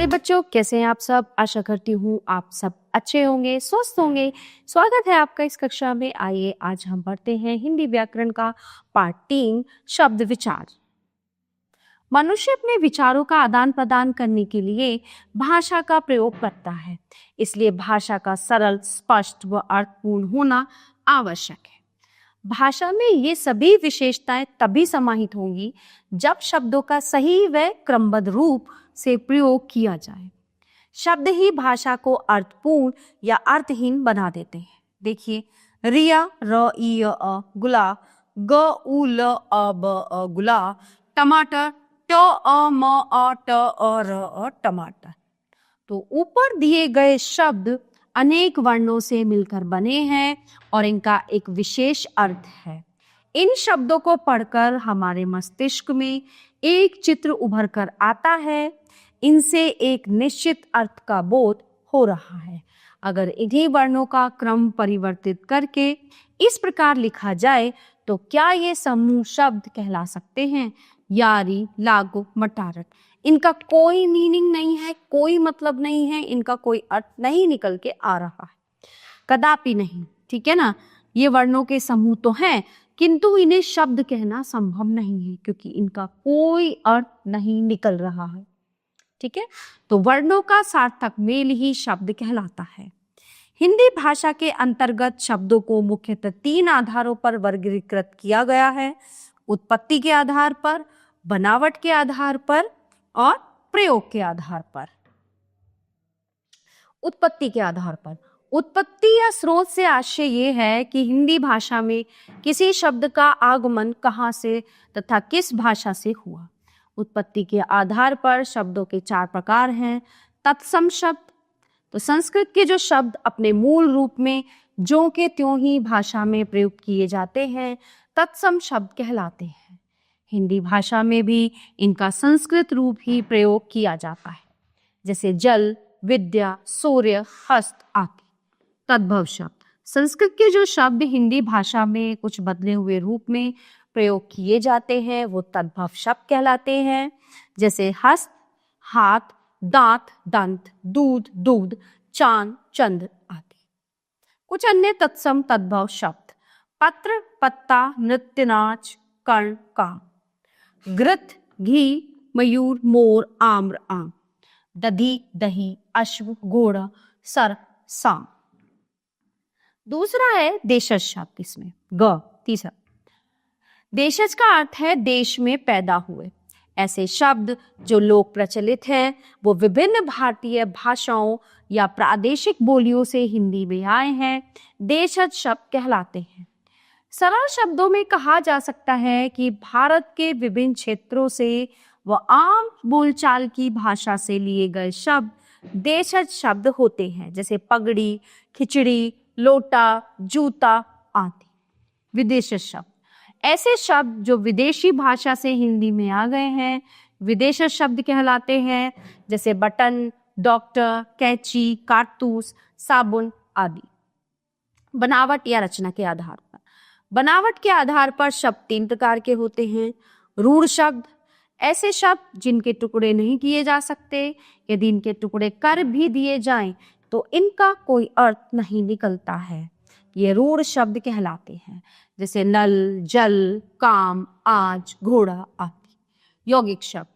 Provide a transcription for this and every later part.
बच्चों, कैसे हैं आप सब। आशा करती हूँ आप सब अच्छे होंगे, स्वस्थ होंगे। स्वागत है आपका इस कक्षा में। आइए आज हम पढ़ते हैं हिंदी व्याकरण का पाठ 3 शब्द विचार। मनुष्य अपने विचारों का आदान प्रदान करने के लिए भाषा का प्रयोग करता है, इसलिए भाषा का सरल, स्पष्ट व अर्थपूर्ण होना आवश्यक है। भाषा में ये सभी विशेषताएं तभी समाहित होंगी जब शब्दों का सही व क्रमबद्ध रूप से प्रयोग किया जाए। शब्द ही भाषा को अर्थपूर्ण या अर्थहीन बना देते हैं। देखिए, रिया र ई अ गुला, ग उ ल अ ब अ गुला, टमाटर ट अ म अ ट अ र अ टमाटर। तो ऊपर दिए गए शब्द अनेक वर्णों से मिलकर बने हैं और इनका एक विशेष अर्थ है। इन शब्दों को पढ़कर हमारे मस्तिष्क में एक चित्र उभर कर आता है। इनसे एक निश्चित अर्थ का बोध हो रहा है। अगर इन्हीं वर्णों का क्रम परिवर्तित करके इस प्रकार लिखा जाए तो क्या ये समूह शब्द कहला सकते हैं? यारी, लागो, मटारट। इनका कोई मीनिंग नहीं है, कोई मतलब नहीं है, इनका कोई अर्थ नहीं निकल के आ रहा है, कदापि नहीं। ठीक है ना। ये वर्णों के समूह तो हैं, किंतु इन्हें शब्द कहना संभव नहीं है क्योंकि इनका कोई अर्थ नहीं निकल रहा है। ठीक है। तो वर्णों का सार्थक मेल ही शब्द कहलाता है। हिंदी भाषा के अंतर्गत शब्दों को मुख्यतः 3 आधारों पर वर्गीकृत किया गया है: उत्पत्ति के आधार पर, बनावट के आधार पर और प्रयोग के आधार पर। उत्पत्ति के आधार पर, उत्पत्ति या स्रोत से आशय ये है कि हिंदी भाषा में किसी शब्द का आगमन कहाँ से तथा किस भाषा से हुआ। उत्पत्ति के आधार पर शब्दों के 4 प्रकार हैं। तत्सम शब्द, तो संस्कृत के जो शब्द अपने मूल रूप में ज्यों के त्यों ही भाषा में प्रयुक्त किए जाते हैं, तत्सम शब्द कहलाते हैं। हिंदी भाषा में भी इनका संस्कृत रूप ही प्रयोग किया जाता है, जैसे जल, विद्या, सूर्य, हस्त आदि। तद्भव शब्द, संस्कृत के जो शब्द हिंदी भाषा में कुछ बदले हुए रूप में प्रयोग किए जाते हैं वो तद्भव शब्द कहलाते हैं, जैसे हस्त, हाथ, दांत, दंत, दूध, दूध, चांद, चंद्र आदि। कुछ अन्य तत्सम तद्भव शब्द: पत्र, पत्ता, नृत्य, नाच, कर्ण, काम। घृत, घी, मयूर, मोर, आम्र, आम। दधी, दही, अश्व, घोड़ा, सर, सांप। दूसरा है देशज शब्द, इसमें ग। तीसरा, देशज का अर्थ है देश में पैदा हुए। ऐसे शब्द जो लोक प्रचलित हैं वो विभिन्न भारतीय भाषाओं या प्रादेशिक बोलियों से हिंदी में आए हैं, देशज शब्द कहलाते हैं। सरल शब्दों में कहा जा सकता है कि भारत के विभिन्न क्षेत्रों से व आम बोलचाल की भाषा से लिए गए शब्द देशज शब्द होते हैं, जैसे पगड़ी, खिचड़ी, लोटा, जूता आदि। विदेशज शब्द, ऐसे शब्द जो विदेशी भाषा से हिंदी में आ गए हैं, विदेशज शब्द कहलाते हैं, जैसे बटन, डॉक्टर, कैंची, कारतूस, साबुन आदि। बनावट या रचना के आधार पर, बनावट के आधार पर शब्द 3 प्रकार के होते हैं। रूढ़ शब्द, ऐसे शब्द जिनके टुकड़े नहीं किए जा सकते, यदि इनके टुकड़े कर भी दिए जाएं तो इनका कोई अर्थ नहीं निकलता है, ये रूढ़ शब्द कहलाते हैं, जैसे नल, जल, काम, आज, घोड़ा आदि। यौगिक शब्द,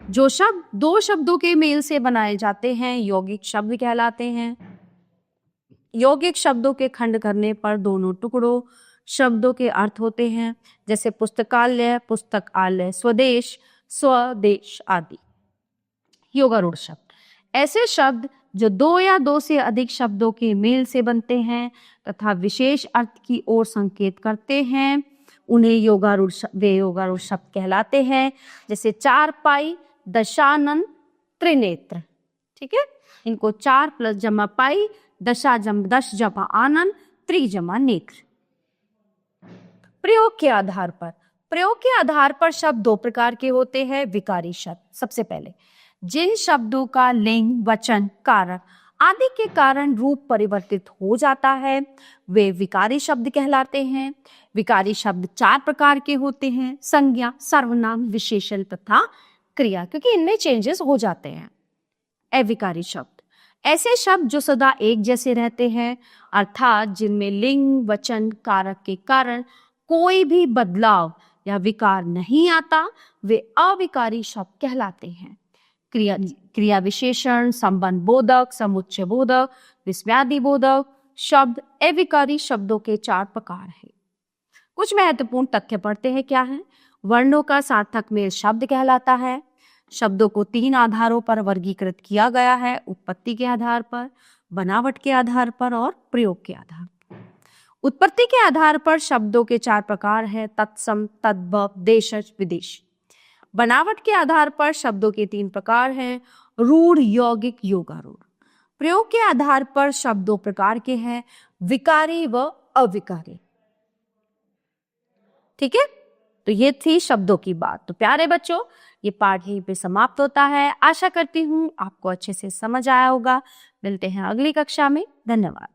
जो शब्द 2 शब्दों के मेल से बनाए जाते हैं यौगिक शब्द कहलाते हैं। यौगिक शब्दों के खंड करने पर दोनों टुकड़ों शब्दों के अर्थ होते हैं, जैसे पुस्तकालय, पुस्तकालय, स्वदेश, स्वदेश आदि। योगारूढ़ शब्द, ऐसे शब्द जो 2 या 2 से अधिक शब्दों के मेल से बनते हैं तथा विशेष अर्थ की ओर संकेत करते हैं, उन्हें योगारूढ़ शब्द कहलाते हैं, जैसे चारपाई, दशानन, त्रिनेत्र। ठीक है, इनको 4 + जमा पाई, दशा जम 10 जमा आनंद, त्रि जमा नेत्र। प्रयोग के आधार पर, प्रयोग के आधार पर शब्द 2 प्रकार के होते हैं। विकारी शब्द, सबसे पहले जिन शब्दों का लिंग, वचन, कारक आदि के कारण रूप परिवर्तित हो जाता है वे विकारी शब्द कहलाते हैं। विकारी शब्द 4 प्रकार के होते हैं: संज्ञा, सर्वनाम, विशेषण तथा क्रिया, क्योंकि इनमें चेंजेस हो जाते हैं। अविकारी शब्द ऐसे शब्द जो सदा एक जैसे रहते हैं, अर्थात जिनमें लिंग वचन कारक के कारण कोई भी बदलाव या विकार नहीं आता, वे अविकारी शब्द कहलाते हैं। क्रिया विशेषण, संबंध बोधक, समुच्चय बोधक, विस्मयादि बोधक शब्द अविकारी शब्दों के 4 प्रकार हैं। कुछ महत्वपूर्ण तथ्य पढ़ते हैं क्या है। वर्णों का सार्थक मेल शब्द कहलाता है। शब्दों को 3 आधारों पर वर्गीकृत किया गया है, उत्पत्ति के आधार पर, बनावट के आधार पर और प्रयोग के आधार पर। उत्पत्ति के आधार पर शब्दों के 4 प्रकार हैं, तत्सम, तद्भव, देशज, विदेश। बनावट के आधार पर शब्दों के 3 प्रकार हैं, रूढ़, यौगिक, योगारूढ़। प्रयोग के आधार पर शब्द 2 प्रकार के हैं, विकारी व अविकारी। ठीक है, तो ये थी शब्दों की बात। तो प्यारे बच्चों, ये पाठ यहीं पे समाप्त होता है। आशा करती हूँ आपको अच्छे से समझ आया होगा। मिलते हैं अगली कक्षा में। धन्यवाद।